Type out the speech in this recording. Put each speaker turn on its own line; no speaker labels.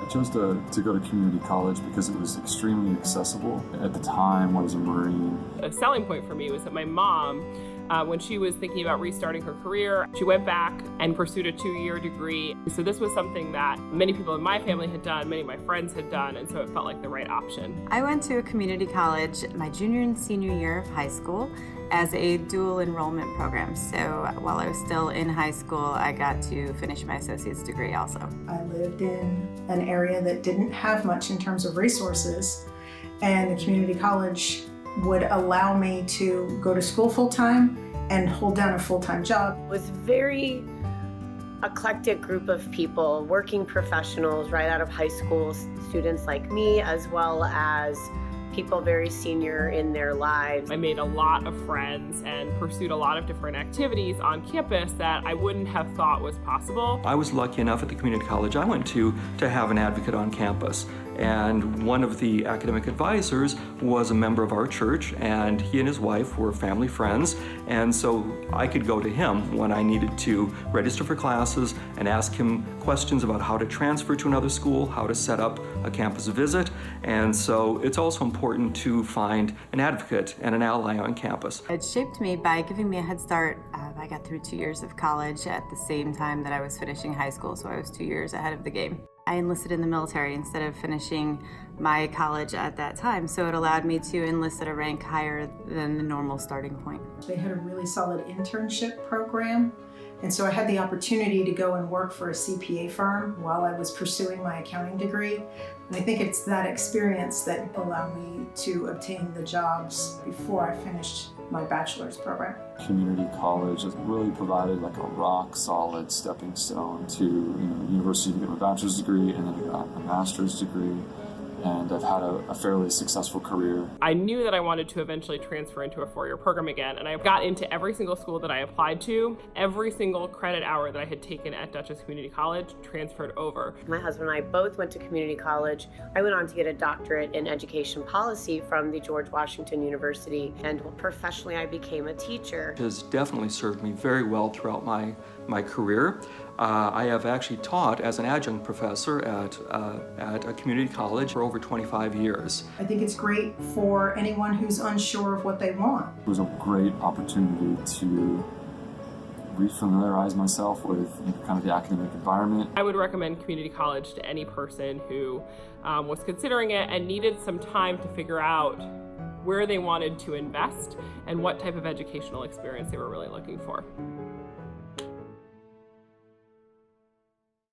I chose to go to community college because it was extremely accessible. At the time, I was a Marine.
A selling point for me was that my mom, when she was thinking about restarting her career, she went back and pursued a 2-year degree. So this was something that many people in my family had done, many of my friends had done, and so it felt like the right option.
I went to a community college my junior and senior year of high school as a dual enrollment program. So while I was still in high school, I got to finish my associate's degree also.
I lived in an area that didn't have much in terms of resources, and the community college would allow me to go to school full-time and hold down a full-time job.
It was very eclectic group of people, working professionals right out of high school, students like me, as well as people very senior in their lives.
I made a lot of friends and pursued a lot of different activities on campus that I wouldn't have thought was possible.
I was lucky enough at the community college I went to have an advocate on campus. And one of the academic advisors was a member of our church, and he and his wife were family friends. And so I could go to him when I needed to register for classes and ask him questions about how to transfer to another school, how to set up a campus visit. And so it's also important to find an advocate and an ally on campus.
It shaped me by giving me a head start. I got through 2 years of college at the same time that I was finishing high school, so I was 2 years ahead of the game. I enlisted in the military instead of finishing my college at that time, so it allowed me to enlist at a rank higher than the normal starting point.
They had a really solid internship program, and so I had the opportunity to go and work for a CPA firm while I was pursuing my accounting degree. And I think it's that experience that allowed me to obtain the jobs before I finished my bachelor's program.
Community college has really provided like a rock solid stepping stone to university to get my bachelor's degree and then a master's degree. And I've had a fairly successful career.
I knew that I wanted to eventually transfer into a 4-year program again, and I got into every single school that I applied to. Every single credit hour that I had taken at Dutchess Community College transferred over.
My husband and I both went to community college. I went on to get a doctorate in education policy from the George Washington University, and professionally I became a teacher.
It has definitely served me very well throughout my career. I have actually taught as an adjunct professor at a community college for over 25 years.
I think it's great for anyone who's unsure of what they want.
It was a great opportunity to refamiliarize myself with kind of the academic environment.
I would recommend community college to any person who was considering it and needed some time to figure out where they wanted to invest and what type of educational experience they were really looking for.